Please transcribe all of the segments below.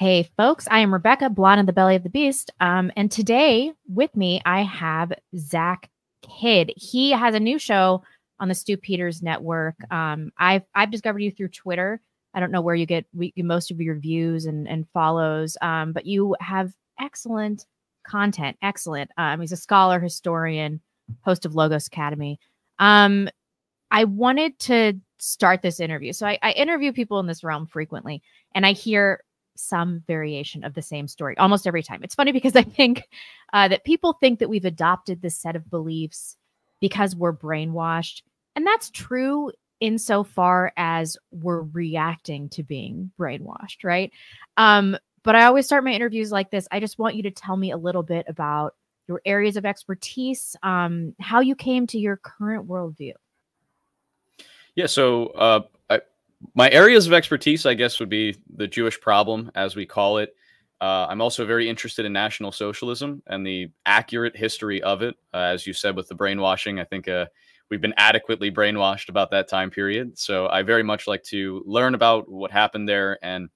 Hey, folks, I am Rebecca, blonde in the belly of the beast. And today with me, I have Zach Kidd. He has a new show on the Stu Peters Network. I've discovered you through Twitter. I don't know where you get most of your views and follows, but you have excellent content. Excellent. He's a scholar, historian, host of Logos Academy. I wanted to start this interview. So I interview people in this realm frequently, and I hear some variation of the same story almost every time. It's funny because I think that people think that we've adopted this set of beliefs because we're brainwashed. And that's true insofar as we're reacting to being brainwashed, right? But I always start my interviews like this. I just want you to tell me a little bit about your areas of expertise, how you came to your current worldview. Yeah, so my areas of expertise, I guess, would be the Jewish problem, as we call it. I'm also very interested in National Socialism and the accurate history of it. As you said, with the brainwashing, I think we've been adequately brainwashed about that time period. So I very much like to learn about what happened there. And,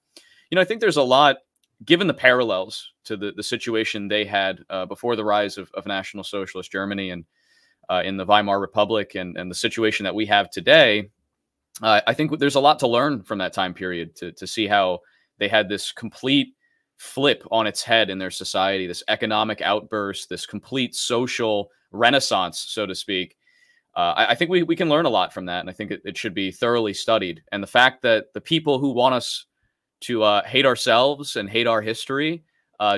I think there's a lot, given the parallels to the situation they had before the rise of National Socialist Germany and in the Weimar Republic and the situation that we have today. I think there's a lot to learn from that time period to see how they had this complete flip on its head in their society, this economic outburst, this complete social renaissance, so to speak. I think we can learn a lot from that, and I think it should be thoroughly studied. And the fact that the people who want us to hate ourselves and hate our history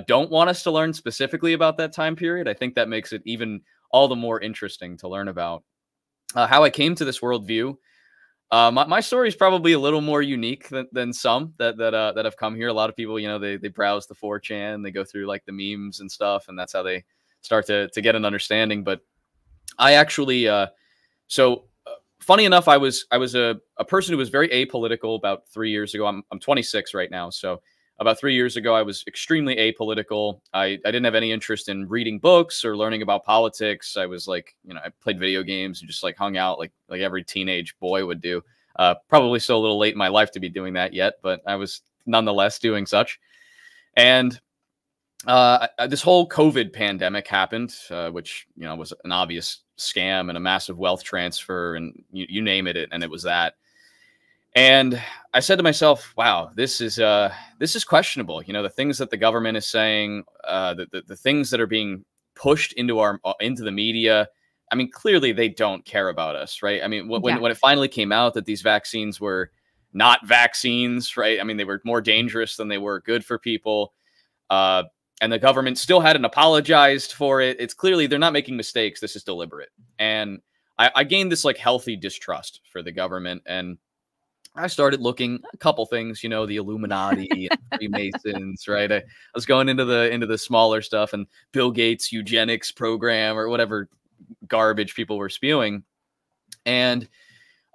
don't want us to learn specifically about that time period, I think that makes it even all the more interesting to learn about. How I came to this worldview. My story is probably a little more unique than some that have come here. A lot of people, they browse the 4chan, they go through like the memes and stuff, and that's how they start to get an understanding. But I actually, funny enough, I was a person who was very apolitical about 3 years ago. I'm 26 right now, so about 3 years ago, I was extremely apolitical. I didn't have any interest in reading books or learning about politics. I was like, I played video games and just like hung out like every teenage boy would do. Probably still a little late in my life to be doing that yet, but I was nonetheless doing such. And this whole COVID pandemic happened, which, was an obvious scam and a massive wealth transfer and you name it, and it was that. And I said to myself, wow, this is questionable. The things that the government is saying, the things that are being pushed into the media. I mean, clearly they don't care about us, right? I mean, when it finally came out that these vaccines were not vaccines, right? I mean, they were more dangerous than they were good for people. And the government still hadn't apologized for it. It's clearly they're not making mistakes. This is deliberate. And I gained this like healthy distrust for the government. And I started looking a couple things, the Illuminati, and Freemasons, right? I was going into the smaller stuff and Bill Gates' eugenics program or whatever garbage people were spewing. And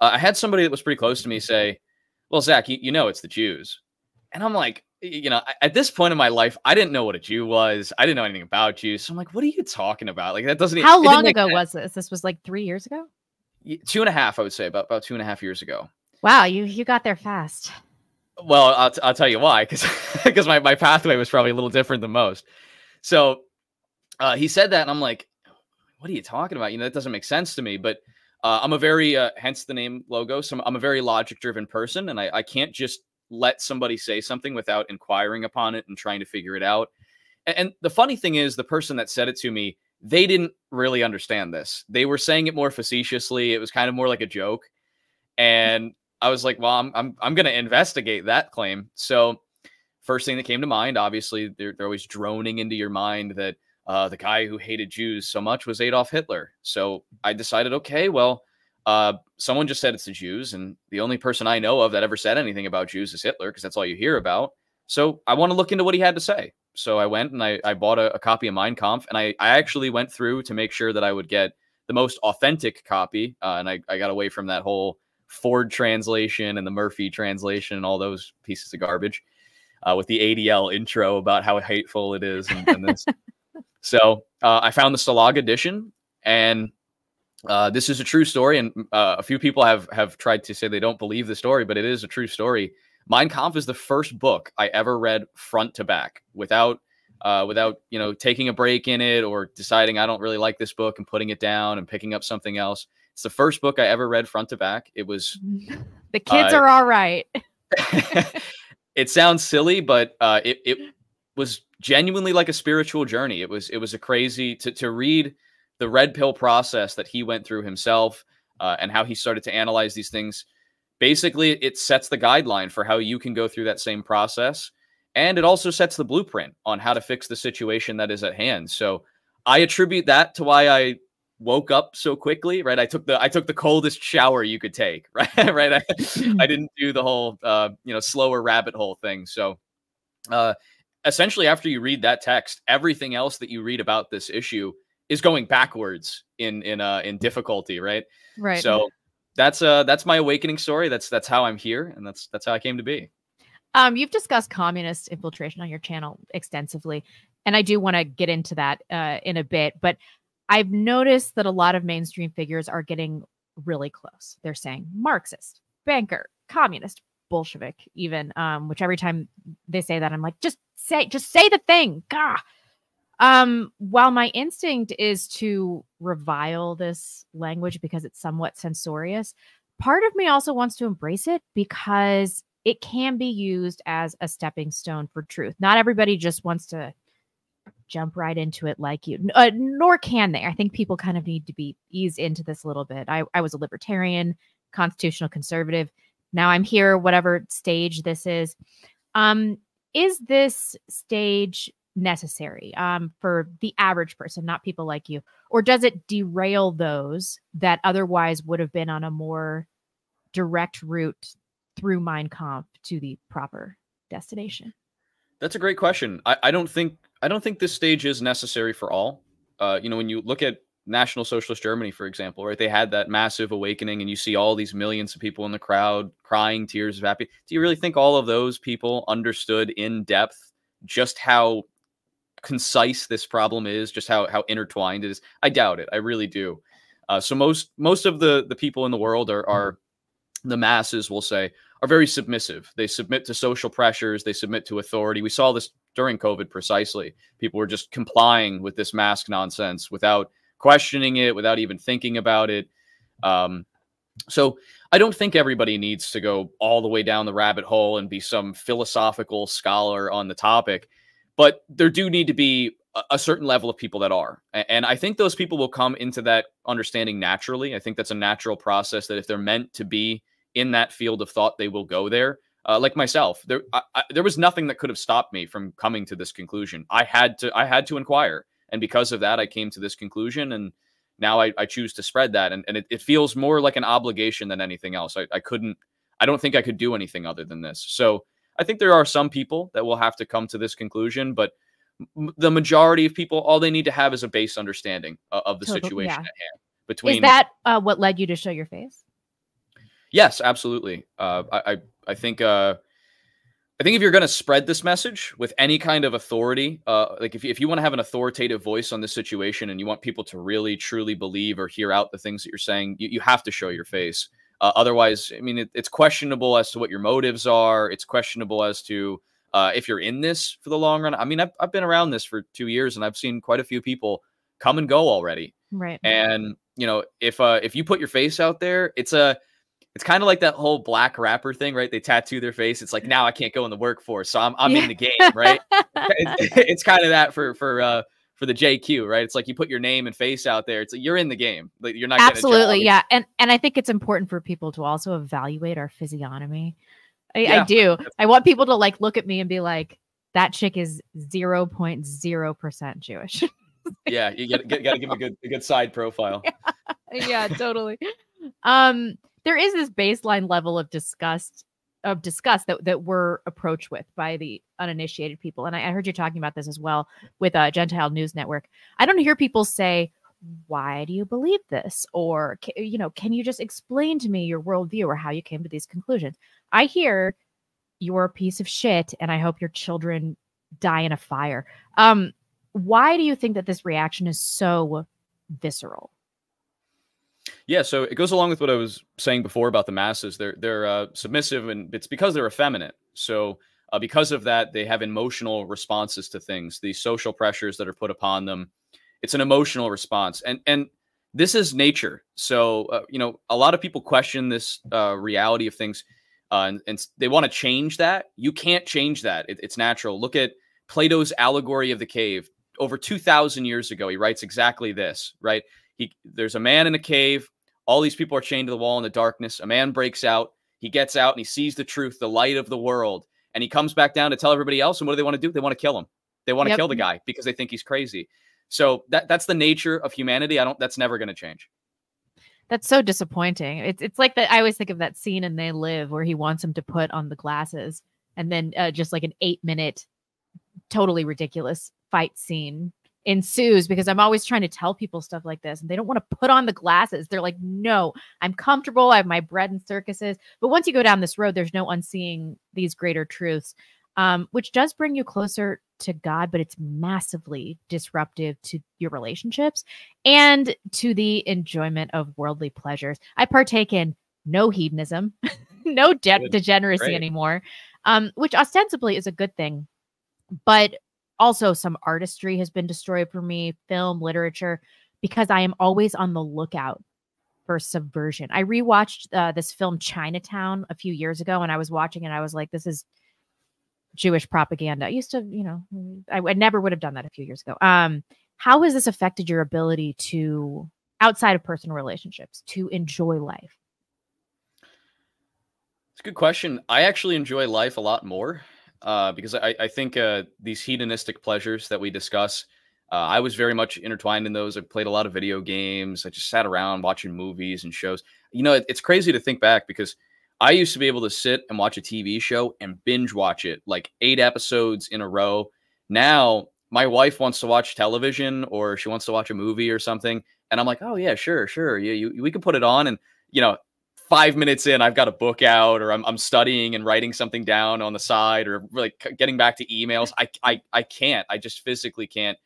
I had somebody that was pretty close to me say, well, Zach, it's the Jews. And I'm like, at this point in my life, I didn't know what a Jew was. I didn't know anything about Jews. So I'm like, what are you talking about? Like, that doesn't. How long ago was this? This was like 3 years ago? 2.5, I would say, about 2.5 years ago. Wow, you got there fast. Well, I'll tell you why, because my pathway was probably a little different than most. So he said that, and I'm like, what are you talking about? That doesn't make sense to me. But I'm a very, hence the name Logos. I'm a very logic-driven person, and I can't just let somebody say something without inquiring upon it and trying to figure it out. And the funny thing is, the person that said it to me, they didn't really understand this. They were saying it more facetiously. It was kind of more like a joke. And I was like, well, I'm going to investigate that claim. So first thing that came to mind, obviously, they're always droning into your mind that the guy who hated Jews so much was Adolf Hitler. So I decided, okay, well, someone just said it's the Jews, and the only person I know of that ever said anything about Jews is Hitler, because that's all you hear about. So I want to look into what he had to say. So I went and I bought a copy of Mein Kampf, and I actually went through to make sure that I would get the most authentic copy, and I got away from that whole Ford translation and the Murphy translation and all those pieces of garbage with the ADL intro about how hateful it is and this. So I found the Stalag edition, and this is a true story. And a few people have tried to say they don't believe the story, but it is a true story. Mein Kampf is the first book I ever read front to back without taking a break in it or deciding I don't really like this book and putting it down and picking up something else. It's the first book I ever read front to back. It was the kids are all right. It sounds silly, but it was genuinely like a spiritual journey. It was a crazy to read the red pill process that he went through himself and how he started to analyze these things. Basically, it sets the guideline for how you can go through that same process. And it also sets the blueprint on how to fix the situation that is at hand. So I attribute that to why I woke up so quickly, right? I took the coldest shower you could take, right? Right. I didn't do the whole, slower rabbit hole thing. So essentially, after you read that text, everything else that you read about this issue is going backwards in difficulty, right? Right. So that's my awakening story. That's how I'm here, and that's how I came to be. You've discussed communist infiltration on your channel extensively, and I do want to get into that in a bit, but I've noticed that a lot of mainstream figures are getting really close. They're saying Marxist, banker, communist, Bolshevik, even, which every time they say that, I'm like, just say the thing. Gah. While my instinct is to revile this language because it's somewhat censorious, part of me also wants to embrace it because it can be used as a stepping stone for truth. Not everybody just wants to jump right into it like you, nor can they. I think people kind of need to be eased into this a little bit. I was a libertarian, constitutional conservative. Now I'm here, whatever stage this is. Is this stage necessary for the average person, not people like you? Or does it derail those that otherwise would have been on a more direct route through Mein Kampf to the proper destination? That's a great question. I don't think this stage is necessary for all. When you look at National Socialist Germany, for example, right, they had that massive awakening, and you see all these millions of people in the crowd crying tears of happy. Do you really think all of those people understood in depth just how concise this problem is, just how intertwined it is? I doubt it. I really do. So most of the people in the world are the masses, will say, are very submissive. They submit to social pressures. They submit to authority. We saw this during COVID precisely. People were just complying with this mask nonsense without questioning it, without even thinking about it. So I don't think everybody needs to go all the way down the rabbit hole and be some philosophical scholar on the topic. But there do need to be a certain level of people that are. And I think those people will come into that understanding naturally. I think that's a natural process, that if they're meant to be in that field of thought, they will go there. Like myself, there was nothing that could have stopped me from coming to this conclusion. I had to inquire. And because of that, I came to this conclusion. And now I choose to spread that. And it feels more like an obligation than anything else. I don't think I could do anything other than this. So I think there are some people that will have to come to this conclusion, but the majority of people, all they need to have is a base understanding of the situation at hand. Is that what led you to show your face? Yes, absolutely. I think if you're going to spread this message with any kind of authority, like if you want to have an authoritative voice on this situation and you want people to really truly believe or hear out the things that you're saying, you have to show your face. Otherwise, I mean, it's questionable as to what your motives are. It's questionable as to if you're in this for the long run. I mean, I've been around this for 2 years, and I've seen quite a few people come and go already. Right. And if you put your face out there, it's kind of like that whole black rapper thing, right? They tattoo their face. It's like, now I can't go in the workforce, so I'm in the game, right? It's kind of that for the JQ, right? It's like you put your name and face out there. It's like you're in the game. Like you're not absolutely, yeah. And I think it's important for people to also evaluate our physiognomy. I do. I want people to like look at me and be like, that chick is 0.0% Jewish. Yeah, you got to give a good side profile. Yeah, totally. There is this baseline level of disgust that we're approached with by the uninitiated people. And I heard you talking about this as well with Gentile News Network. I don't hear people say, why do you believe this? Or, can you just explain to me your worldview or how you came to these conclusions? I hear you're a piece of shit and I hope your children die in a fire. Why do you think that this reaction is so visceral? Yeah, so it goes along with what I was saying before about the masses. They're submissive, and it's because they're effeminate. So because of that, they have emotional responses to things. These social pressures that are put upon them, it's an emotional response, and this is nature. So a lot of people question this reality of things, and they want to change that. You can't change that. It's natural. Look at Plato's allegory of the cave. Over 2,000 years ago, he writes exactly this. Right? There's a man in a cave. All these people are chained to the wall in the darkness. A man breaks out. He gets out and he sees the truth, the light of the world. And he comes back down to tell everybody else. And what do they want to do? They want to kill him. They want to Yep. kill the guy because they think he's crazy. So that's the nature of humanity. That's never going to change. That's so disappointing. It's like that. I always think of that scene in They Live where he wants him to put on the glasses, and then just like an 8-minute, totally ridiculous fight scene ensues, because I'm always trying to tell people stuff like this and they don't want to put on the glasses. They're like, no, I'm comfortable. I have my bread in circuses. But once you go down this road, there's no unseeing these greater truths, which does bring you closer to God, but it's massively disruptive to your relationships and to the enjoyment of worldly pleasures. I partake in no hedonism, no degeneracy Great. anymore, which ostensibly is a good thing. But also some artistry has been destroyed for me, film, literature, because I am always on the lookout for subversion. I rewatched this film Chinatown a few years ago, and I was watching it. I was like, this is Jewish propaganda. I used to, I never would have done that a few years ago. How has this affected your ability to, outside of personal relationships, to enjoy life? It's a good question. I actually enjoy life a lot more. Because I think these hedonistic pleasures that we discuss, I was very much intertwined in those. I played a lot of video games. I just sat around watching movies and shows. It's crazy to think back, because I used to be able to sit and watch a TV show and binge watch it, like 8 episodes in a row. Now, my wife wants to watch television, or she wants to watch a movie or something. And I'm like, oh, yeah, sure. Yeah, we can put it on. And, 5 minutes in, I've got a book out, or I'm studying and writing something down on the side, or like getting back to emails. I can't. I just physically can't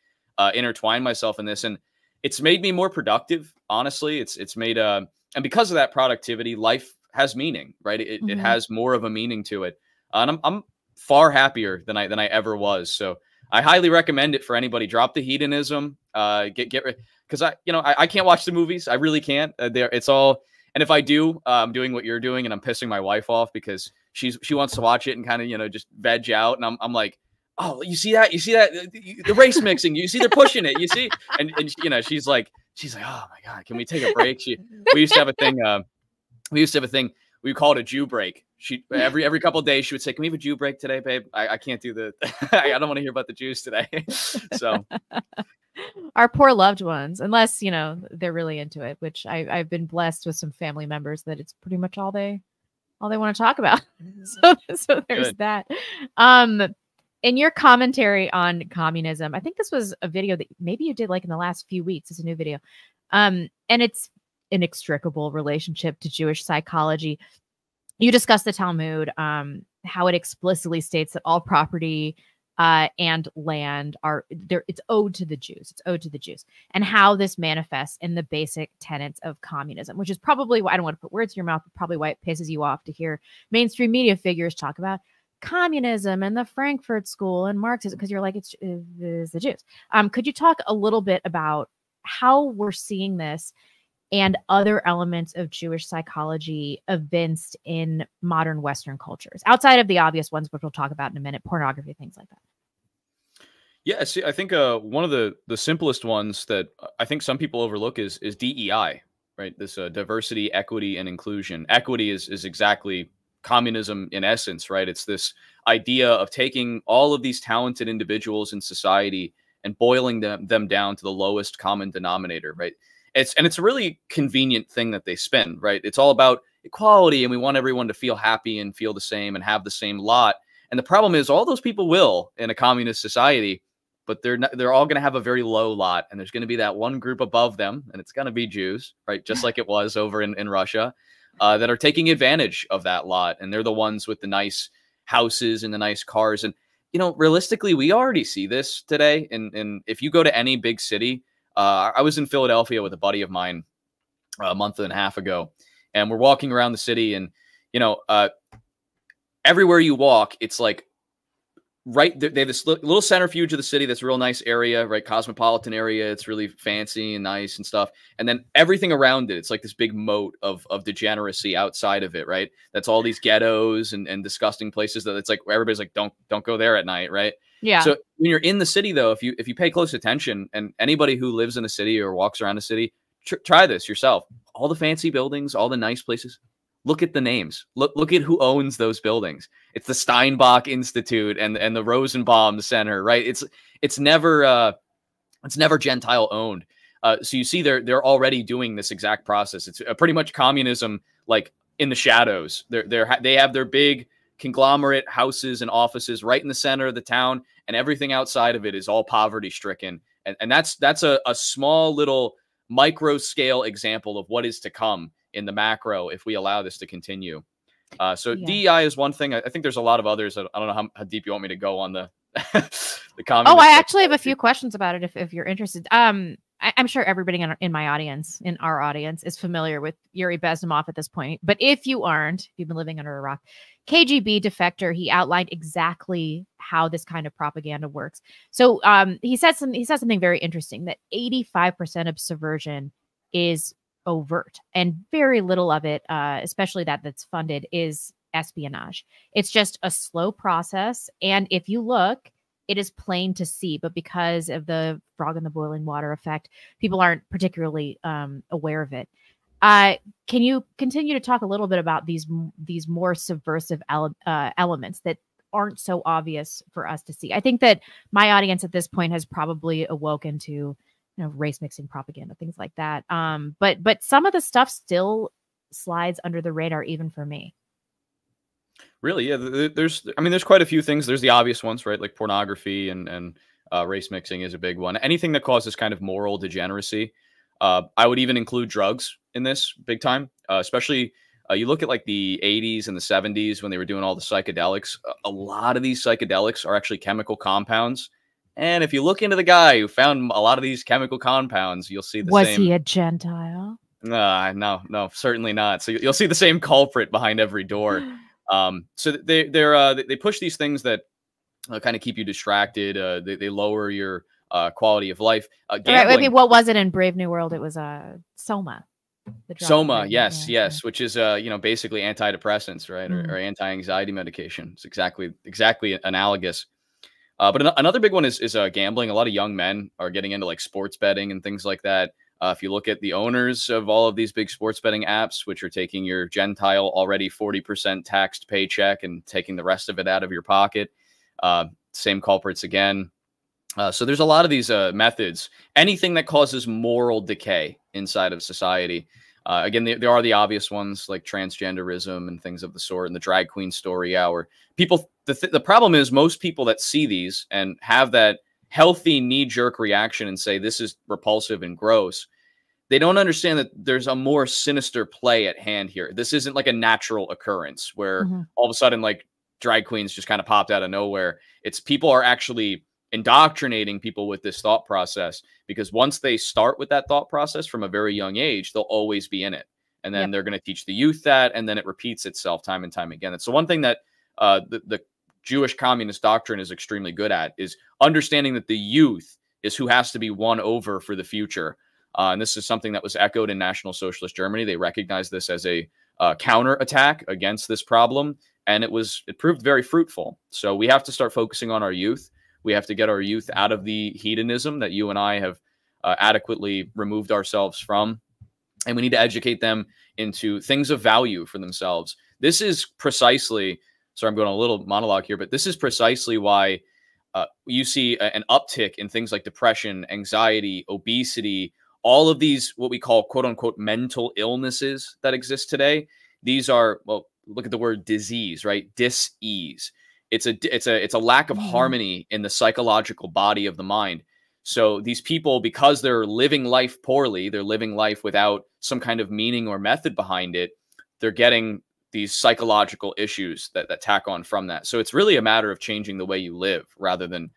intertwine myself in this, and it's made me more productive. Honestly, it's made and because of that productivity, life has meaning, right? It has more of a meaning to it, and I'm far happier than I ever was. So I highly recommend it for anybody. Drop the hedonism. Get because I can't watch the movies. I really can't. It's all. And if I do, I'm doing what you're doing, and I'm pissing my wife off because she wants to watch it and kind of just veg out, and I'm like, oh, you see that the race mixing, you see they're pushing it, you see, and she's like, oh my god, can we take a break? We used to have a thing. We call it a Jew break. She every couple of days she would say, can we have a Jew break today, babe? I can't do the I don't want to hear about the Jews today. So. Our poor loved ones, unless they're really into it, which I've been blessed with some family members that it's pretty much all they want to talk about. So there's Good. That. In your commentary on communism, I think this was a video that maybe you did like in the last few weeks. It's a new video, and it's inextricable relationship to Jewish psychology. You discuss the Talmud, how it explicitly states that all property and land are there. It's owed to the Jews. It's owed to the Jews, and how this manifests in the basic tenets of communism, which is probably why I don't want to put words in your mouth, but probably why it pisses you off to hear mainstream media figures talk about communism and the Frankfurt School and Marxism, because you're like, it's the Jews. Could you talk a little bit about how we're seeing this and other elements of Jewish psychology evinced in modern Western cultures, outside of the obvious ones, which we'll talk about in a minute, pornography, things like that? Yeah, see, I think one of the simplest ones that I think some people overlook is DEI, right? This diversity, equity, and inclusion. Equity is exactly communism in essence, right? It's this idea of taking all of these talented individuals in society and boiling them down to the lowest common denominator, right? It's a really convenient thing that they spin, right? It's all about equality, and we want everyone to feel happy and feel the same and have the same lot. And the problem is, all those people will in a communist society, but they're all going to have a very low lot, and there's going to be that one group above them, and it's going to be Jews, right? Just like it was over in Russia, that are taking advantage of that lot, and they're the ones with the nice houses and the nice cars. And realistically, we already see this today. And if you go to any big city, I was in Philadelphia with a buddy of mine a month and a half ago, and we're walking around the city, and you know, everywhere you walk, it's like right. They have this little centrifuge of the city that's a real nice area, right? Cosmopolitan area. It's really fancy and nice and stuff. And then everything around it, it's like this big moat of degeneracy outside of it, right? That's all these ghettos and disgusting places that it's like where everybody's like, don't go there at night, right? Yeah. So when you're in the city, though, if you pay close attention, and anybody who lives in a city or walks around a city, try this yourself. All the fancy buildings, all the nice places. Look at the names. Look at who owns those buildings. It's the Steinbach Institute and the Rosenbaum Center, right? It's never Gentile owned. So you see, they're already doing this exact process. It's pretty much communism, like in the shadows. They have their big conglomerate houses and offices right in the center of the town, and everything outside of it is all poverty stricken. And that's a small little micro scale example of what is to come in the macro if we allow this to continue. So DEI is one thing. I think there's a lot of others. I don't know how deep you want me to go on the the communist. Oh, I actually have a few questions about it if you're interested. I'm sure everybody in our audience, is familiar with Yuri Bezmenov at this point. But if you aren't, if you've been living under a rock, KGB defector, he outlined exactly how this kind of propaganda works. So he said something very interesting, that 85% of subversion is overt, and very little of it, especially that's funded, is espionage. It's just a slow process, and if you look, it is plain to see. But because of the frog in the boiling water effect, people aren't particularly aware of it. Can you continue to talk a little bit about these more subversive elements that aren't so obvious for us to see? I think that my audience at this point has probably awoken to, race mixing propaganda, things like that. But some of the stuff still slides under the radar, even for me. Really, yeah. There's quite a few things. There's the obvious ones, right? Like pornography and race mixing is a big one. Anything that causes kind of moral degeneracy. I would even include drugs in this big time, especially you look at like the 80s and the 70s when they were doing all the psychedelics. A lot of these psychedelics are actually chemical compounds. And if you look into the guy who found a lot of these chemical compounds, you'll see the same. Was he a Gentile? No, certainly not. So you'll see the same culprit behind every door. So they push these things that kind of keep you distracted. They lower your quality of life. Right. I mean, what was it in Brave New World? It was Soma. Soma, yes, which is basically antidepressants, right, or anti-anxiety medication. It's exactly analogous. But another big one is gambling. A lot of young men are getting into like sports betting and things like that. If you look at the owners of all of these big sports betting apps, which are taking your Gentile already 40% taxed paycheck and taking the rest of it out of your pocket, same culprits again. So there's a lot of these methods. Anything that causes moral decay inside of society. Again, there are the obvious ones like transgenderism and things of the sort, and the drag queen story hour. People, the problem is most people that see these and have that healthy knee-jerk reaction and say this is repulsive and gross, they don't understand that there's a more sinister play at hand here. This isn't like a natural occurrence where all of a sudden like drag queens just kind of popped out of nowhere. It's people are actually indoctrinating people with this thought process, because once they start with that thought process from a very young age, they'll always be in it. And then they're going to teach the youth that, and then it repeats itself time and time again. And so one thing that the Jewish communist doctrine is extremely good at is understanding that the youth is who has to be won over for the future. And this is something that was echoed in National Socialist Germany. They recognized this as a counterattack against this problem, and it proved very fruitful. So we have to start focusing on our youth. We have to get our youth out of the hedonism that you and I have adequately removed ourselves from. And we need to educate them into things of value for themselves. This is precisely, sorry, I'm going a little monologue here, but this is precisely why you see an uptick in things like depression, anxiety, obesity, all of these, what we call quote unquote mental illnesses that exist today. These are, well, look at the word disease, right? Dis-ease. It's a lack of harmony in the psychological body of the mind. So these people, because they're living life poorly, they're living life without some kind of meaning or method behind it, they're getting these psychological issues that tack on from that. So it's really a matter of changing the way you live rather than,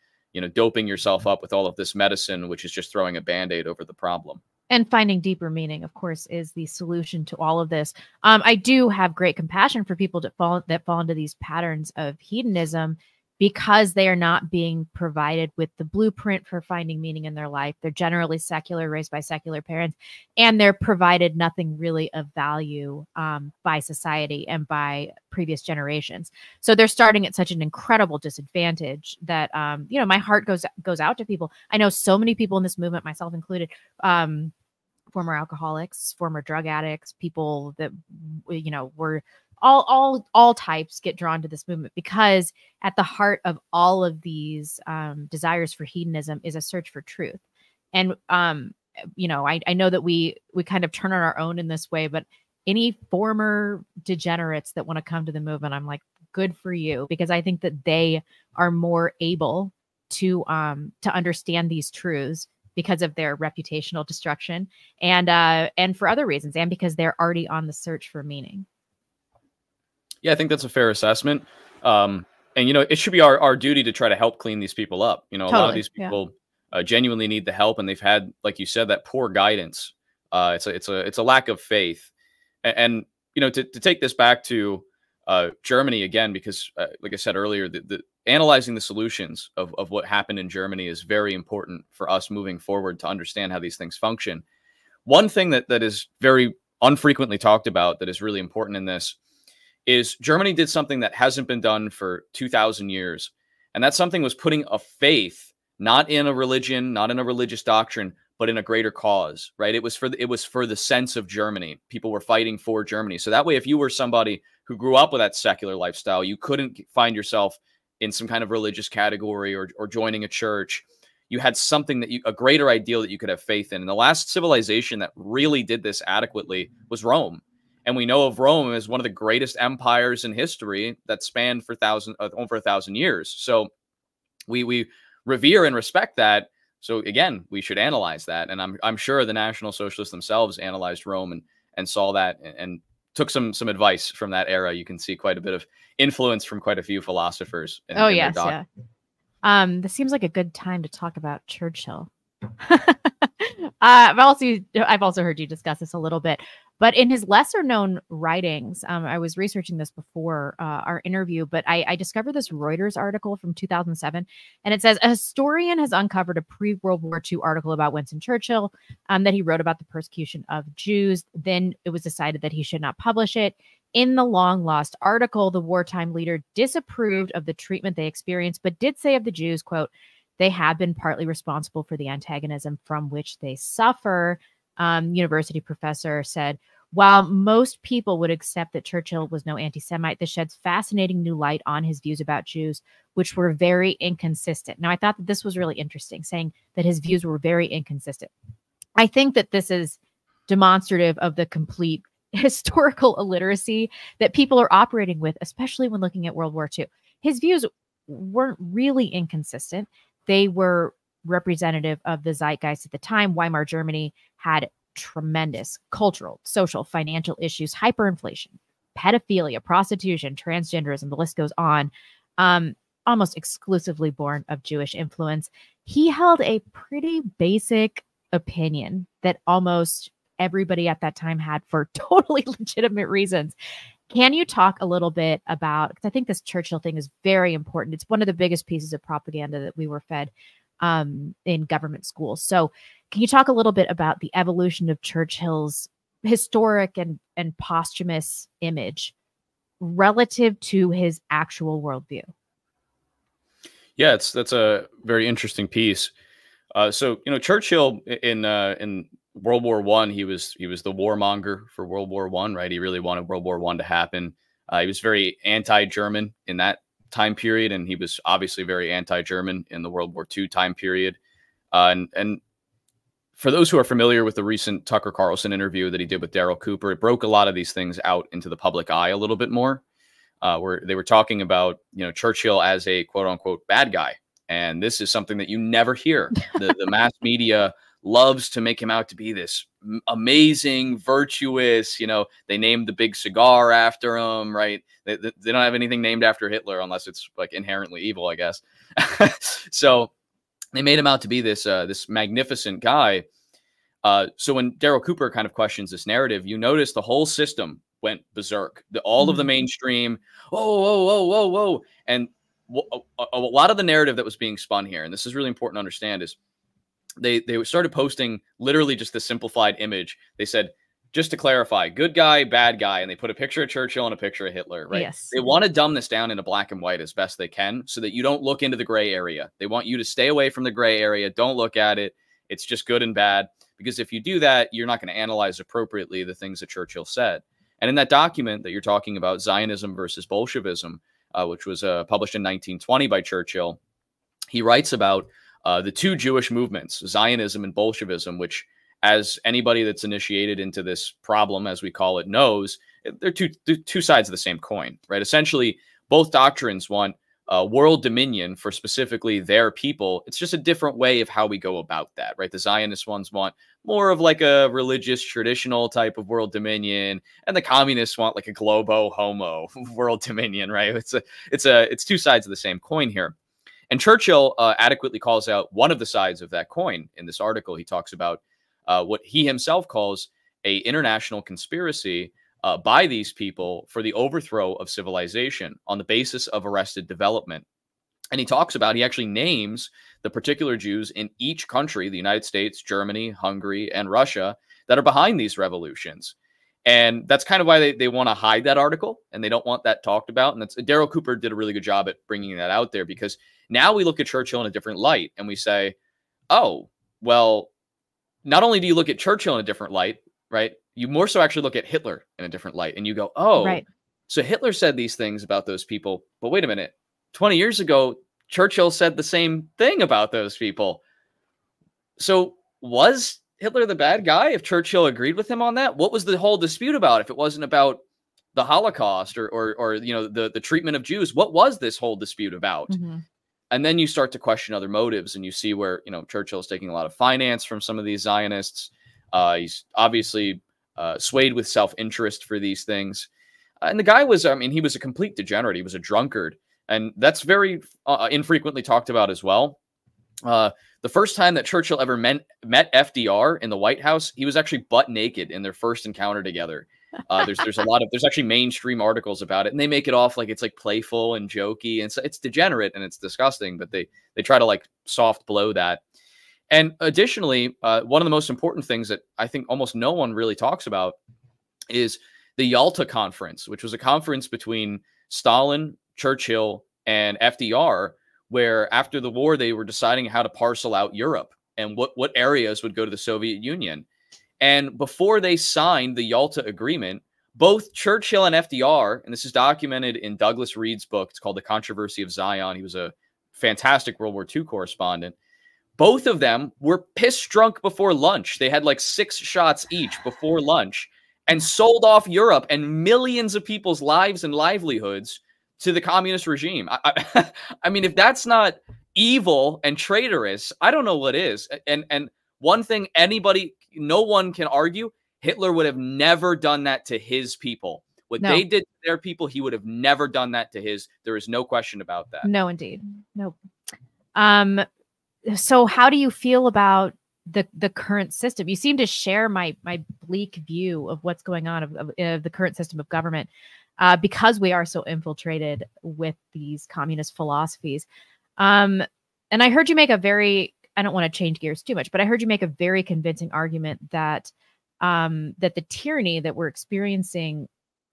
doping yourself up with all of this medicine, which is just throwing a Band-Aid over the problem. And finding deeper meaning, of course, is the solution to all of this. I do have great compassion for people that fall into these patterns of hedonism because they are not being provided with the blueprint for finding meaning in their life. They're generally secular, raised by secular parents, and they're provided nothing really of value by society and by previous generations. So they're starting at such an incredible disadvantage that my heart goes out to people. I know so many people in this movement, myself included. Former alcoholics, former drug addicts, people that were all types get drawn to this movement because at the heart of all of these desires for hedonism is a search for truth. And I know that we kind of turn on our own in this way, but any former degenerates that want to come to the movement, I'm like, good for you, because I think that they are more able to understand these truths because of their reputational destruction and for other reasons, and because they're already on the search for meaning. Yeah, I think that's a fair assessment. And, it should be our duty to try to help clean these people up. A lot of these people genuinely need the help, and they've had, like you said, that poor guidance. It's a lack of faith. And to take this back to Germany again, because like I said earlier, the analyzing the solutions of what happened in Germany is very important for us moving forward to understand how these things function. One thing that is very unfrequently talked about that is really important in this is Germany did something that hasn't been done for 2,000 years. And that something was putting a faith, not in a religion, not in a religious doctrine, but in a greater cause, right? It was for the sense of Germany. People were fighting for Germany. So that way, if you were somebody who grew up with that secular lifestyle, you couldn't find yourself in some kind of religious category or joining a church. You had something a greater ideal that you could have faith in. And the last civilization that really did this adequately was Rome. And we know of Rome as one of the greatest empires in history that spanned for over 1,000 years. So we revere and respect that. So again, we should analyze that. And I'm sure the National Socialists themselves analyzed Rome and saw that and took some advice from that era. You can see quite a bit of influence from quite a few philosophers. Yes, yeah. This seems like a good time to talk about Churchill. I've also heard you discuss this a little bit, but in his lesser known writings, I was researching this before our interview, but I discovered this Reuters article from 2007, and it says a historian has uncovered a pre-World War II article about Winston Churchill that he wrote about the persecution of Jews. Then it was decided that he should not publish it. In the long lost article, the wartime leader disapproved of the treatment they experienced, but did say of the Jews, quote, they have been partly responsible for the antagonism from which they suffer. University professor said, while most people would accept that Churchill was no anti-Semite, this sheds fascinating new light on his views about Jews, which were very inconsistent. Now, I thought that this was really interesting, saying that his views were very inconsistent. I think that this is demonstrative of the complete historical illiteracy that people are operating with, especially when looking at World War II. His views weren't really inconsistent. They were representative of the zeitgeist at the time. Weimar Germany had tremendous cultural, social, financial issues, hyperinflation, pedophilia, prostitution, transgenderism, the list goes on, almost exclusively born of Jewish influence. He held a pretty basic opinion that almost everybody at that time had for totally legitimate reasons. Can you talk a little bit about, because I think this Churchill thing is very important. It's one of the biggest pieces of propaganda that we were fed in government schools. So can you talk a little bit about the evolution of Churchill's historic and posthumous image relative to his actual worldview? Yeah, that's a very interesting piece. So Churchill in World War I, he was the warmonger for World War I, right? He really wanted World War I to happen. He was very anti-German in that time period, and he was obviously very anti-German in the World War II time period. And for those who are familiar with the recent Tucker Carlson interview that he did with Daryl Cooper, it broke a lot of these things out into the public eye a little bit more, where they were talking about Churchill as a quote unquote bad guy. And this is something that you never hear. The mass media loves to make him out to be this amazing, virtuous, they named the big cigar after him, right? They don't have anything named after Hitler unless it's like inherently evil, I guess. So they made him out to be this magnificent guy. So when Daryl Cooper kind of questions this narrative, you notice the whole system went berserk. All of the mainstream, whoa. And a lot of the narrative that was being spun here, and this is really important to understand, is they started posting literally just the simplified image. They said, just to clarify, good guy, bad guy. And they put a picture of Churchill and a picture of Hitler, right? Yes. They want to dumb this down into black and white as best they can so that you don't look into the gray area. They want you to stay away from the gray area. Don't look at it. It's just good and bad. Because if you do that, you're not going to analyze appropriately the things that Churchill said. And in that document that you're talking about, Zionism versus Bolshevism, which was published in 1920 by Churchill, he writes about the two Jewish movements, Zionism and Bolshevism, which, as anybody that's initiated into this problem, as we call it, knows, they're two sides of the same coin, right? Essentially, both doctrines want world dominion for specifically their people. It's just a different way of how we go about that, right? The Zionist ones want more of like a religious, traditional type of world dominion, and the communists want like a globo homo world dominion, right? It's two sides of the same coin here. And Churchill adequately calls out one of the sides of that coin in this article. He talks about what he himself calls a international conspiracy by these people for the overthrow of civilization on the basis of arrested development. And he actually names the particular Jews in each country, the United States, Germany, Hungary, and Russia, that are behind these revolutions. And that's kind of why they want to hide that article, and they don't want that talked about. And Daryl Cooper did a really good job at bringing that out there, because now we look at Churchill in a different light and we say, oh, well, not only do you look at Churchill in a different light, right? You more so actually look at Hitler in a different light, and you go, oh, right. So Hitler said these things about those people, but wait a minute, 20 years ago, Churchill said the same thing about those people. So was Hitler the bad guy if Churchill agreed with him on that? What was the whole dispute about if it wasn't about the Holocaust or you know, the treatment of Jews? What was this whole dispute about? Mm-hmm. And then you start to question other motives, and you see where, you know, Churchill is taking a lot of finance from some of these Zionists. He's obviously swayed with self-interest for these things. And the guy was, I mean, he was a complete degenerate. He was a drunkard. And that's very infrequently talked about as well. The first time that Churchill ever met FDR in the White House, he was actually butt naked in their first encounter together. There's actually mainstream articles about it, and they make it off like it's like playful and jokey, and so it's degenerate and it's disgusting, but they try to like soft blow that. And additionally, one of the most important things that I think almost no one really talks about is the Yalta Conference, which was a conference between Stalin, Churchill, and FDR, where after the war, they were deciding how to parcel out Europe and what areas would go to the Soviet Union. And before they signed the Yalta Agreement, both Churchill and FDR, and this is documented in Douglas Reed's book, it's called The Controversy of Zion. He was a fantastic World War II correspondent. Both of them were piss drunk before lunch. They had like 6 shots each before lunch and sold off Europe and millions of people's lives and livelihoods to the communist regime. I mean, if that's not evil and traitorous, I don't know what is. And one thing no one can argue, Hitler would have never done that to his people. What they did to their people, he would have never done that to his. There is no question about that. No, indeed. No. So how do you feel about the current system? You seem to share my bleak view of what's going on of the current system of government, because we are so infiltrated with these communist philosophies. And I heard you make I don't want to change gears too much, but I heard you make a very convincing argument that that the tyranny that we're experiencing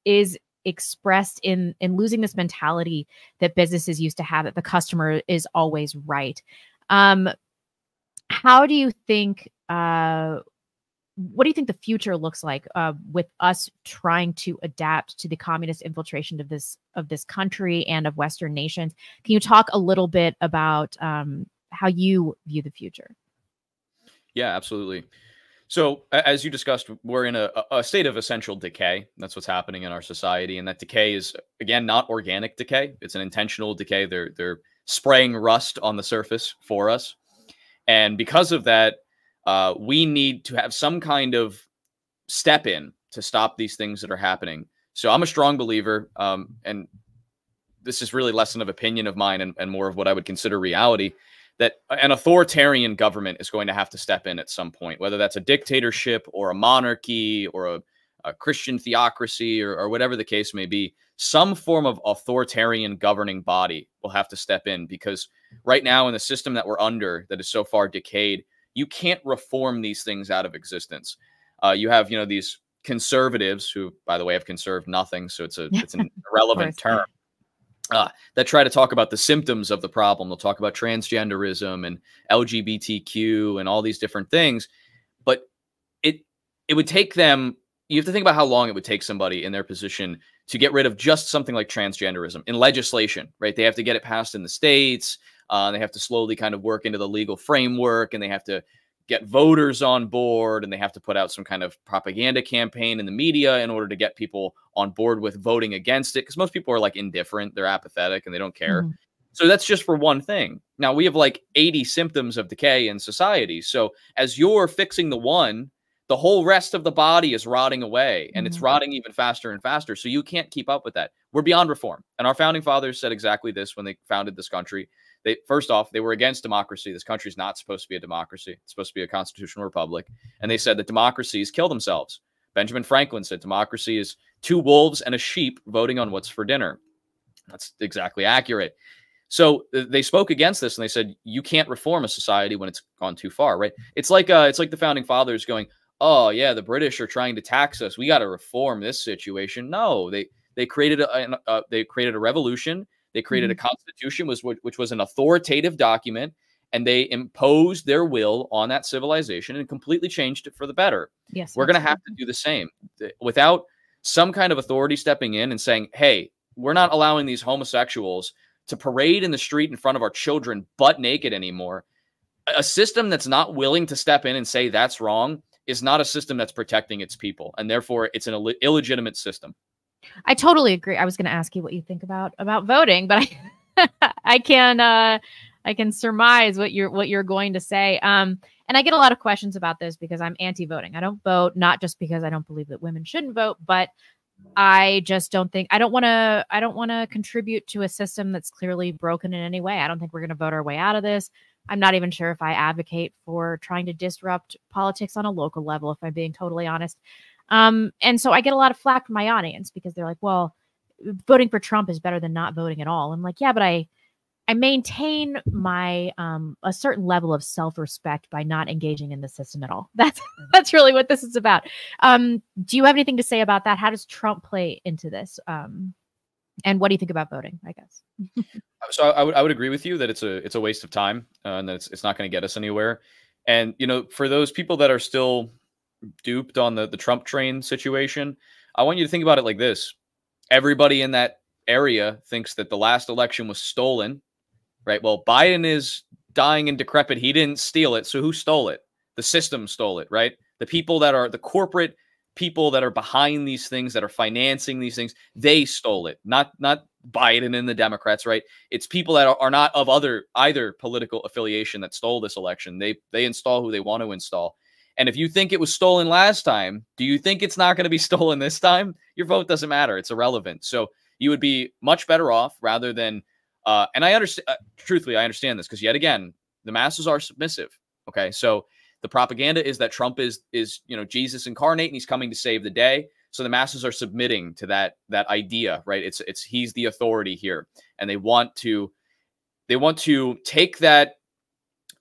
is expressed in losing this mentality that businesses used to have, that the customer is always right. How do you think, what do you think the future looks like with us trying to adapt to the communist infiltration of this country and of Western nations? Can you talk a little bit about how you view the future? Yeah, absolutely. So as you discussed, we're in a state of essential decay. That's what's happening in our society. And that decay is, again, not organic decay. It's an intentional decay. They're spraying rust on the surface for us. And because of that, we need to have some kind of step in to stop these things that are happening. So I'm a strong believer, and this is really less an opinion of mine and more of what I would consider reality, that an authoritarian government is going to have to step in at some point, whether that's a dictatorship or a monarchy or a Christian theocracy or whatever the case may be. Some form of authoritarian governing body will have to step in, because right now in the system that we're under that is so far decayed, you can't reform these things out of existence. You have, these conservatives who, by the way, have conserved nothing. So it's an irrelevant term. That try to talk about the symptoms of the problem. They'll talk about transgenderism and LGBTQ and all these different things. But it would take them, you have to think about how long it would take somebody in their position to get rid of just something like transgenderism in legislation, right? They have to get it passed in the states. They have to slowly kind of work into the legal framework, and they have to get voters on board, and they have to put out some kind of propaganda campaign in the media in order to get people on board with voting against it. Because most people are like indifferent, they're apathetic, and they don't care. Mm-hmm. So that's just for one thing. Now we have like 80 symptoms of decay in society. So as you're fixing the one, the whole rest of the body is rotting away, and it's rotting even faster and faster. So you can't keep up with that. We're beyond reform. And our founding fathers said exactly this when they founded this country. First off, they were against democracy. This country is not supposed to be a democracy. It's supposed to be a constitutional republic. And they said that democracies kill themselves. Benjamin Franklin said democracy is two wolves and a sheep voting on what's for dinner. That's exactly accurate. So they spoke against this, and they said, you can't reform a society when it's gone too far, right? It's like the founding fathers going, oh yeah, the British are trying to tax us, we got to reform this situation. No, they created a revolution. They created a constitution, which was an authoritative document, and they imposed their will on that civilization and completely changed it for the better. Yes, we're going to have to do the same without some kind of authority stepping in and saying, hey, we're not allowing these homosexuals to parade in the street in front of our children butt naked anymore. A system that's not willing to step in and say that's wrong is not a system that's protecting its people, and therefore it's an illegitimate system. I totally agree. I was going to ask you what you think about voting, but I can surmise what you're going to say. And I get a lot of questions about this because I'm anti-voting. I don't vote, not just because I don't believe that women shouldn't vote, but I just don't think I don't want to contribute to a system that's clearly broken in any way. I don't think we're going to vote our way out of this. I'm not even sure if I advocate for trying to disrupt politics on a local level, if I'm being totally honest. And so I get a lot of flack from my audience because they're like, well, voting for Trump is better than not voting at all. I'm like, yeah, but I maintain my a certain level of self-respect by not engaging in the system at all. That's really what this is about. Do you have anything to say about that? How does Trump play into this? And what do you think about voting, I guess? So I would agree with you that it's a waste of time, and that it's not going to get us anywhere. And, for those people that are still duped on the Trump train situation, I want you to think about it like this. Everybody in that area thinks that the last election was stolen, right? Well, Biden is dying and decrepit. He didn't steal it. So who stole it? The system stole it, right? The people that are the corporate people that are behind these things, that are financing these things, they stole it. Not Biden and the Democrats, right? It's people that are not of either political affiliation that stole this election. They install who they want to install. And if you think it was stolen last time, do you think it's not going to be stolen this time? Your vote doesn't matter. It's irrelevant. So you would be much better off rather than, and I understand, truthfully, I understand this because yet again, the masses are submissive. Okay. So the propaganda is that Trump is Jesus incarnate and he's coming to save the day. So the masses are submitting to that idea, right? It's he's the authority here. And they want to take that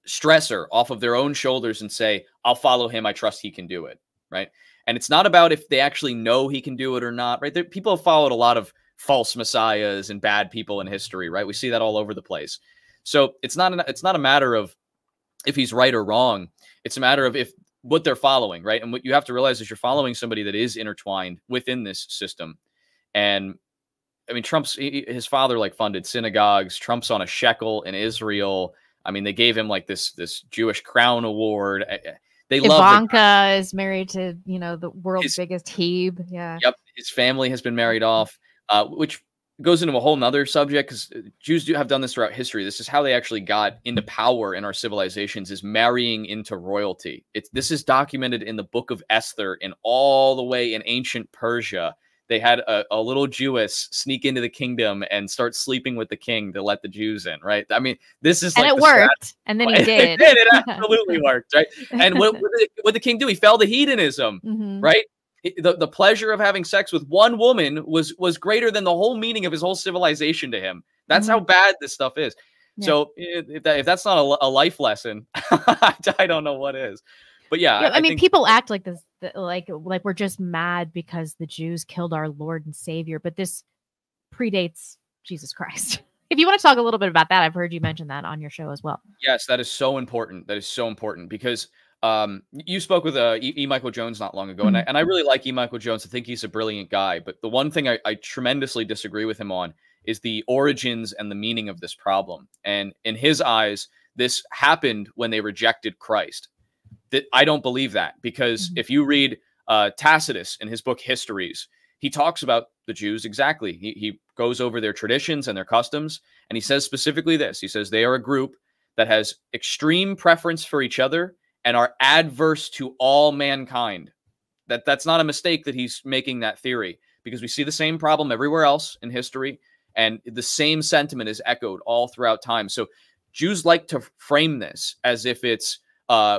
stressor off of their own shoulders and say, I'll follow him. I trust he can do it. Right. And it's not about if they actually know he can do it or not. Right. People have followed a lot of false messiahs and bad people in history. Right. We see that all over the place. So it's not a matter of if he's right or wrong. It's a matter of what they're following. Right. And what you have to realize is you're following somebody that is intertwined within this system. And I mean, his father funded synagogues. Trump's on a shekel in Israel. I mean, they gave him this Jewish crown award. They Ivanka is married to, the world's biggest Hebe. Yeah. Yep. His family has been married off, which goes into a whole nother subject because Jews have done this throughout history. This is how they actually got into power in our civilizations, is marrying into royalty. This is documented in the book of Esther and all the way in ancient Persia. they had a little Jewess sneak into the kingdom and start sleeping with the king to let the Jews in, right? I mean, this is and like it worked, and then he did. It absolutely worked, right? And what did the king do? He fell to hedonism, right? The pleasure of having sex with one woman was greater than the whole meaning of his whole civilization to him. That's how bad this stuff is. Yeah. So if that's not a life lesson, I don't know what is. But yeah, I mean, people act like this, like we're just mad because the Jews killed our Lord and Savior, but this predates Jesus Christ. If you want to talk a little bit about that, I've heard you mention that on your show as well. Yes, that is so important. That is so important because you spoke with E. Michael Jones not long ago, and I really like E. Michael Jones. I think he's a brilliant guy. But the one thing I tremendously disagree with him on is the origins and the meaning of this problem. And in his eyes, this happened when they rejected Christ. That I don't believe that, because if you read Tacitus in his book Histories, he talks about the Jews exactly. He goes over their traditions and their customs, and he says specifically this. He says they are a group that has extreme preference for each other and are adverse to all mankind. That's not a mistake that he's making that theory, because we see the same problem everywhere else in history, and the same sentiment is echoed all throughout time. So Jews like to frame this as if it's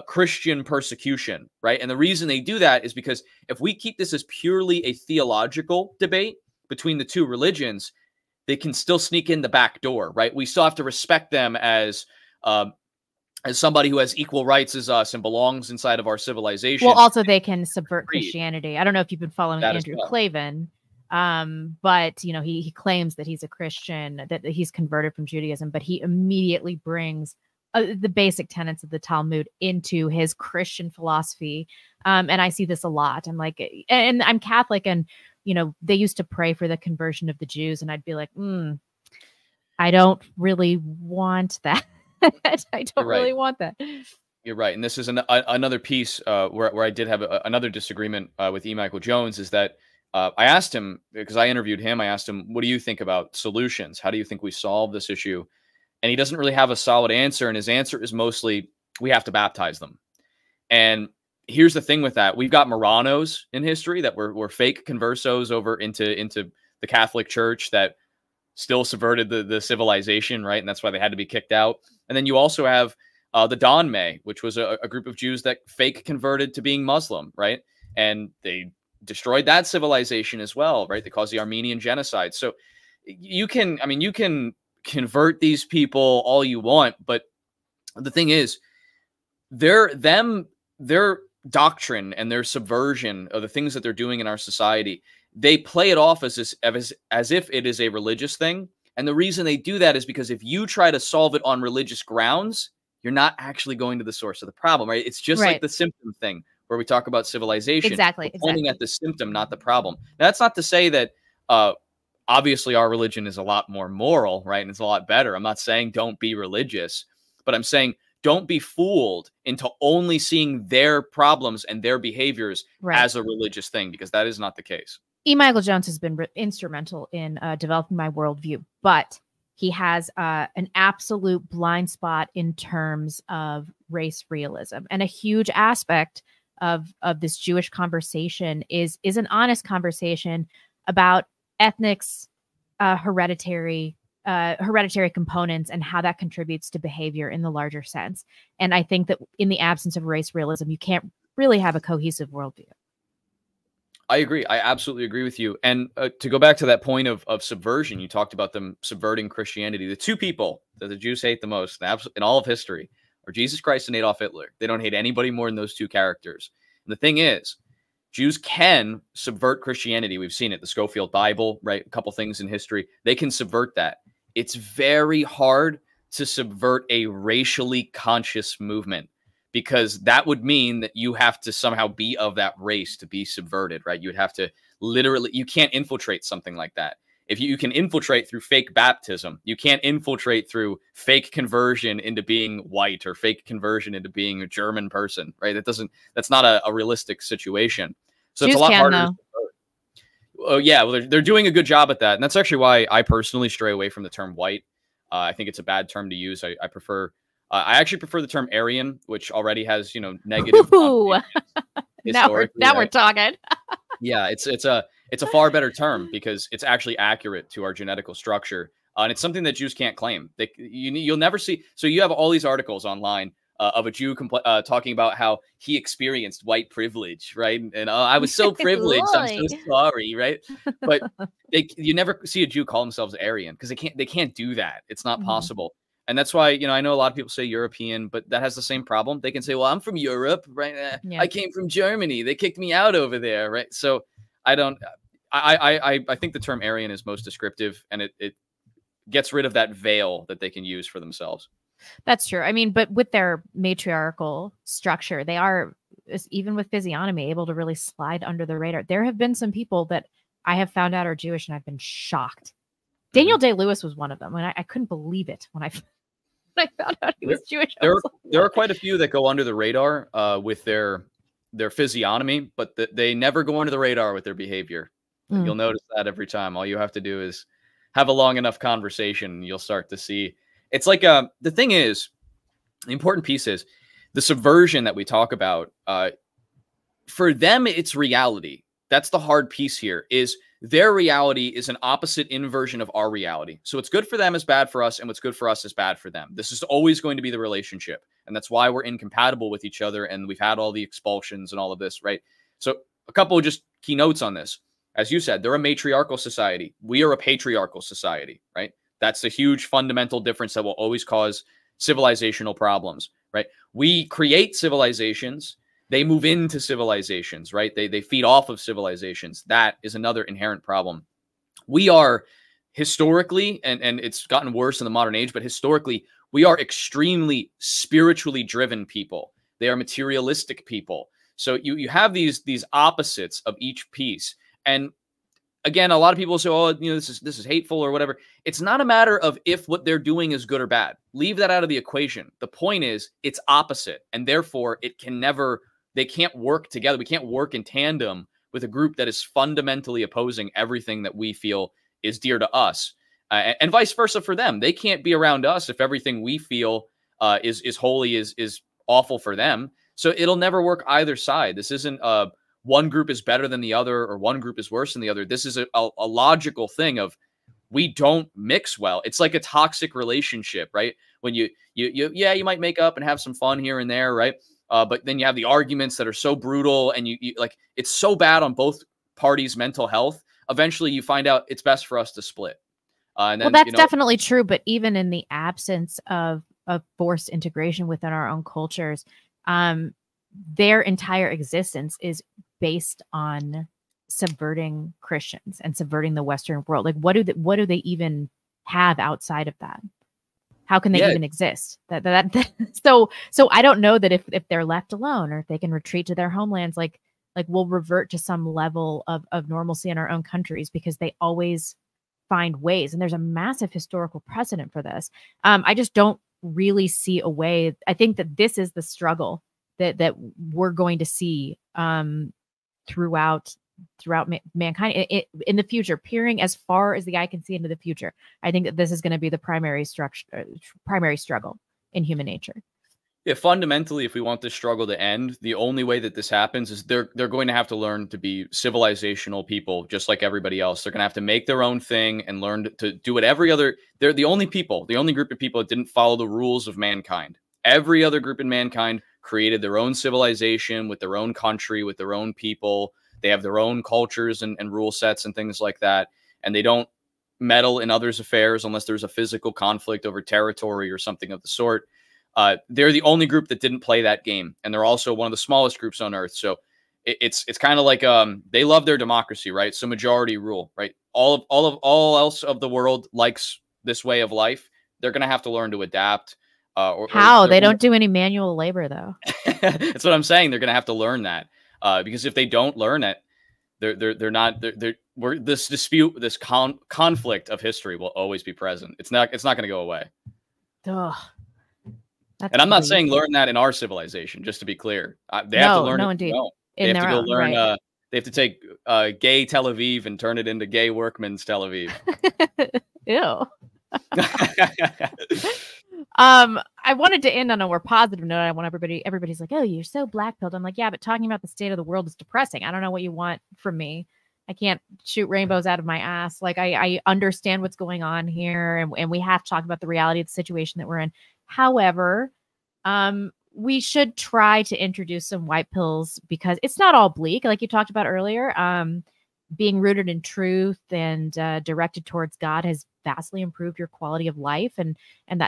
Christian persecution, right? And the reason they do that is because if we keep this as purely a theological debate between the two religions, they can still sneak in the back door, right? We still have to respect them as somebody who has equal rights as us and belongs inside of our civilization. Well, also they can subvert Christianity. I don't know if you've been following Andrew Klavan, but you know, he claims that he's a Christian, that he's converted from Judaism, but he immediately brings the basic tenets of the Talmud into his Christian philosophy. And I see this a lot. I'm like, and I'm Catholic, and, you know, they used to pray for the conversion of the Jews. And I'd be like, I don't really want that. I don't really want that. You're right. And this is another piece where I did have another disagreement with E. Michael Jones, is that I asked him, because I interviewed him, I asked him, what do you think about solutions? How do you think we solve this issue? And he doesn't really have a solid answer. And his answer is mostly, we have to baptize them. And here's the thing with that. We've got Marranos in history that were fake conversos over into the Catholic Church that still subverted the civilization, right? And that's why they had to be kicked out. And then you also have the Donmei, which was a group of Jews that fake converted to being Muslim, right? And they destroyed that civilization as well, right? They caused the Armenian genocide. So you can convert these people all you want, but the thing is, their doctrine and their subversion of the things that they're doing in our society, they play it off as if it is a religious thing. And the reason they do that is because if you try to solve it on religious grounds, you're not actually going to the source of the problem, right? It's just like the symptom thing where we talk about civilization. Exactly. Pointing at the symptom, not the problem. Now, that's not to say that obviously our religion is a lot more moral, right? And it's a lot better. I'm not saying don't be religious, but I'm saying don't be fooled into only seeing their problems and their behaviors as a religious thing, because that is not the case. E. Michael Jones has been instrumental in developing my worldview, but he has an absolute blind spot in terms of race realism. And a huge aspect of this Jewish conversation is an honest conversation about ethnics, hereditary components, and how that contributes to behavior in the larger sense. And I think that in the absence of race realism, you can't really have a cohesive worldview. I agree. I absolutely agree with you. And to go back to that point of subversion, you talked about them subverting Christianity. The two people that the Jews hate the most in all of history are Jesus Christ and Adolf Hitler. They don't hate anybody more than those two characters. And the thing is, Jews can subvert Christianity. We've seen it, the Schofield Bible, right? A couple things in history. They can subvert that. It's very hard to subvert a racially conscious movement, because that would mean that you have to somehow be of that race to be subverted, right? You would have to literally, you can't infiltrate something like that. If you can infiltrate through fake baptism, you can't infiltrate through fake conversion into being white or fake conversion into being a German person, right? That's not a realistic situation. So Jews, it's a lot harder. Oh yeah, well, they're doing a good job at that. And that's actually why I personally stray away from the term white. I think it's a bad term to use. I actually prefer the term Aryan, which already has, negative. Now we're talking. Yeah, it's a It's a far better term because it's actually accurate to our genetical structure. And it's something that Jews can't claim. You'll never see. So you have all these articles online of a Jew talking about how he experienced white privilege, right? And I was so privileged. I'm so sorry, right? But you never see a Jew call themselves Aryan because they can't do that. It's not possible. And that's why, I know a lot of people say European, but that has the same problem. They can say, well, I'm from Europe, right? I came from Germany. They kicked me out over there, right? So I think the term Aryan is most descriptive, and it gets rid of that veil that they can use for themselves. That's true. I mean, but with their matriarchal structure, they are, even with physiognomy, able to really slide under the radar. There have been some people that I have found out are Jewish, and I've been shocked. Daniel Day-Lewis was one of them, and I couldn't believe it when I found out he was Jewish. There are quite a few that go under the radar with their physiognomy, but they never go under the radar with their behavior. You'll notice that every time. All you have to do is have a long enough conversation, and you'll start to see. It's like the thing is, the important piece is the subversion that we talk about. For them, it's reality. That's the hard piece here. Is their reality is an opposite inversion of our reality. So what's good for them is bad for us, and what's good for us is bad for them. This is always going to be the relationship, and that's why we're incompatible with each other, and we've had all the expulsions and all of this, right? So a couple of just key notes on this. As you said, they're a matriarchal society. We are a patriarchal society, right? That's a huge fundamental difference that will always cause civilizational problems, right? We create civilizations. They move into civilizations, right? They feed off of civilizations. That is another inherent problem. We are historically, and it's gotten worse in the modern age, but historically, we are extremely spiritually driven people. They are materialistic people. So you have these opposites of each piece. And again, a lot of people say, oh, this is hateful or whatever. It's not a matter of if what they're doing is good or bad. Leave that out of the equation. The point is it's opposite, and therefore they can't work together. We can't work in tandem with a group that is fundamentally opposing everything that we feel is dear to us, and vice versa for them. They can't be around us if everything we feel is holy is awful for them. So it'll never work either side. This isn't one group is better than the other or one group is worse than the other. This is a logical thing of we don't mix well. It's like a toxic relationship, right? When you might make up and have some fun here and there, right? But then you have the arguments that are so brutal, and you like it's so bad on both parties' mental health. Eventually, you find out it's best for us to split. And then, that's definitely true. But even in the absence of forced integration within our own cultures, their entire existence is based on subverting Christians and subverting the Western world. Like, what do they even have outside of that? How can they even exist? So I don't know that if they're left alone or if they can retreat to their homelands, like we'll revert to some level of normalcy in our own countries, because they always find ways. And there's a massive historical precedent for this. I just don't really see a way. I think that this is the struggle that we're going to see throughout mankind in the future, peering as far as the eye can see into the future. I think that this is going to be the primary struggle in human nature. Yeah, fundamentally, if we want this struggle to end, the only way that this happens is they're going to have to learn to be civilizational people, just like everybody else. They're going to have to make their own thing and learn to do what every other. They're the only group of people that didn't follow the rules of mankind. Every other group in mankind created their own civilization with their own country, with their own people. They have their own cultures and rule sets and things like that. And they don't meddle in others' affairs unless there's a physical conflict over territory or something of the sort. They're the only group that didn't play that game. And they're also one of the smallest groups on earth. So it's kind of like they love their democracy, right? So majority rule, right? All else of the world likes this way of life. They're going to have to learn to adapt. They don't do any manual labor, though. That's what I'm saying. They're going to have to learn that. Because if they don't learn it, this dispute, this conflict of history will always be present. It's not going to go away. Ugh, and I'm not saying learn that in our civilization, just to be clear. They have to learn. No, indeed. They have to go learn. Right. They have to take gay Tel Aviv and turn it into gay workman's Tel Aviv. Ew. I wanted to end on a more positive note. I want everybody's like, oh, you're so black-pilled. I'm like, yeah, but talking about the state of the world is depressing. I don't know what you want from me. I can't shoot rainbows out of my ass. Like I understand what's going on here, and we have to talk about the reality of the situation that we're in. However, we should try to introduce some white pills because it's not all bleak, like you talked about earlier. Being rooted in truth and directed towards God has vastly improved your quality of life, and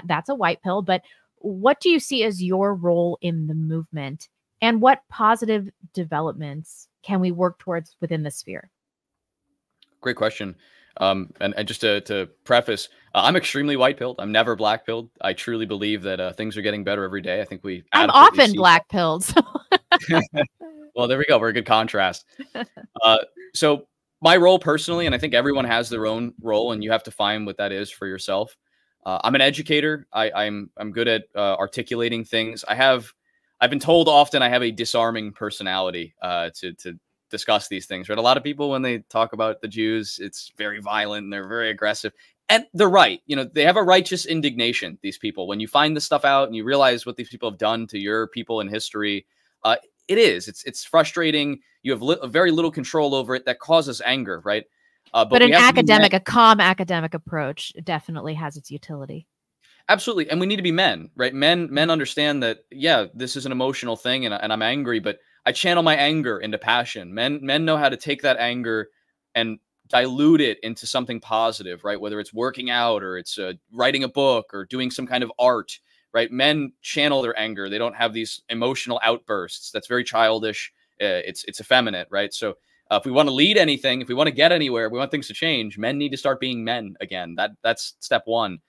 that's a white pill. But what do you see as your role in the movement, and what positive developments can we work towards within the sphere? Great question. And just to preface, I'm extremely white pilled. I'm never black pilled. I truly believe that things are getting better every day. I think I'm often black pilled. So. Well, there we go. We're a good contrast. So my role personally, and I think everyone has their own role, and you have to find what that is for yourself. I'm an educator. I'm good at articulating things. I've been told often I have a disarming personality to discuss these things, right? A lot of people, when they talk about the Jews, it's very violent and they're very aggressive, and they're right. You know, they have a righteous indignation, these people. When you find this stuff out and you realize what these people have done to your people in history, it's frustrating. You have very little control over it. That causes anger, right? But an academic, a calm academic approach definitely has its utility. Absolutely. And we need to be men, right? Men understand that, yeah, this is an emotional thing and I'm angry, but I channel my anger into passion. Men know how to take that anger and dilute it into something positive, right? Whether it's working out or it's writing a book or doing some kind of art, right? Men channel their anger. They don't have these emotional outbursts. That's very childish. It's effeminate, right? So if we want to lead anything, if we want to get anywhere, we want things to change, men need to start being men again. That's step one.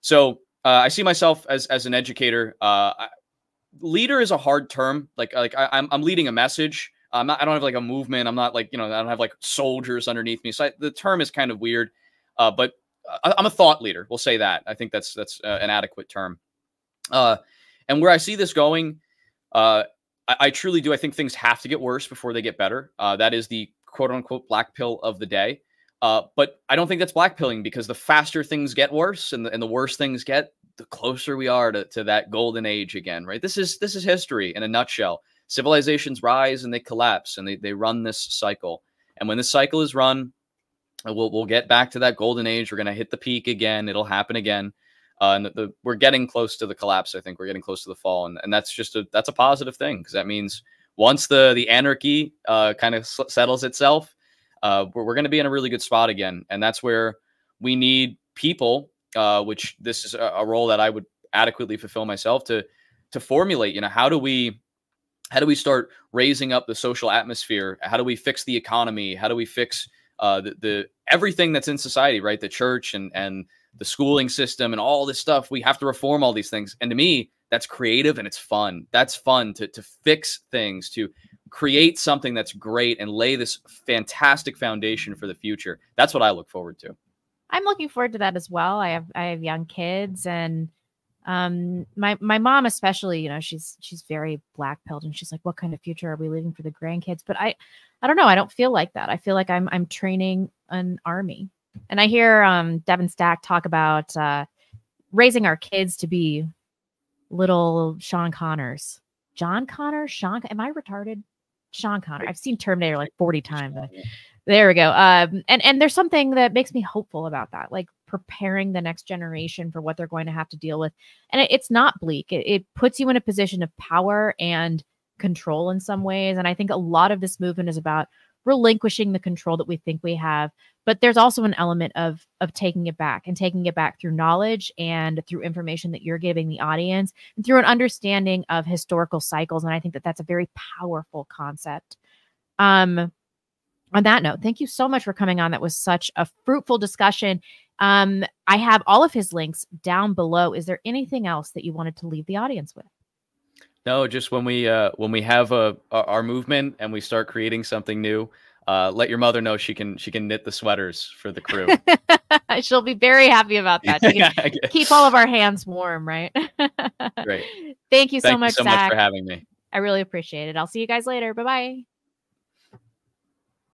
So I see myself as an educator. Leader is a hard term. I'm leading a message. I don't have like a movement. I'm not like, I don't have like soldiers underneath me. So the term is kind of weird, but I'm a thought leader. We'll say that. I think that's an adequate term. And where I see this going, I truly do. I think things have to get worse before they get better. That is the quote unquote black pill of the day. But I don't think that's blackpilling, because the faster things get worse and the worse things get, the closer we are to that golden age again, right? This is history in a nutshell. Civilizations rise and they collapse, and they run this cycle. And when this cycle is run, we'll get back to that golden age. We're going to hit the peak again. It'll happen again. And we're getting close to the collapse. I think we're getting close to the fall. And that's that's a positive thing, because that means once the anarchy kind of settles itself, we're going to be in a really good spot again. And that's where we need people, which this is a role that I would adequately fulfill myself, to formulate, how do we start raising up the social atmosphere? How do we fix the economy? How do we fix the everything that's in society, right? The church and the schooling system and all this stuff. We have to reform all these things. And to me, that's creative and it's fun. That's fun to fix things, to create something that's great and lay this fantastic foundation for the future. That's what I look forward to. I'm looking forward to that as well. I have young kids, and my mom especially, she's very black pilled, and she's like, what kind of future are we leaving for the grandkids? But I don't know. I don't feel like that. I feel like I'm training an army. And I hear Devin Stack talk about raising our kids to be little Sean Connors. John Connor? Sean? Am I retarded? Sean Connor. I've seen Terminator like 40 times. There we go. And there's something that makes me hopeful about that, like preparing the next generation for what they're going to have to deal with. And it's not bleak. It puts you in a position of power and control in some ways. And I think a lot of this movement is about relinquishing the control that we think we have. But there's also an element of taking it back, and taking it back through knowledge and through information that you're giving the audience, and through an understanding of historical cycles. And I think that that's a very powerful concept. On that note, thank you so much for coming on. That was such a fruitful discussion. I have all of his links down below. Is there anything else that you wanted to leave the audience with? No, just when we have our movement and we start creating something new, let your mother know she can knit the sweaters for the crew. She'll be very happy about that. She can keep all of our hands warm, right? Great. Thank you so much, Zach. Much for having me. I really appreciate it. I'll see you guys later. Bye-bye.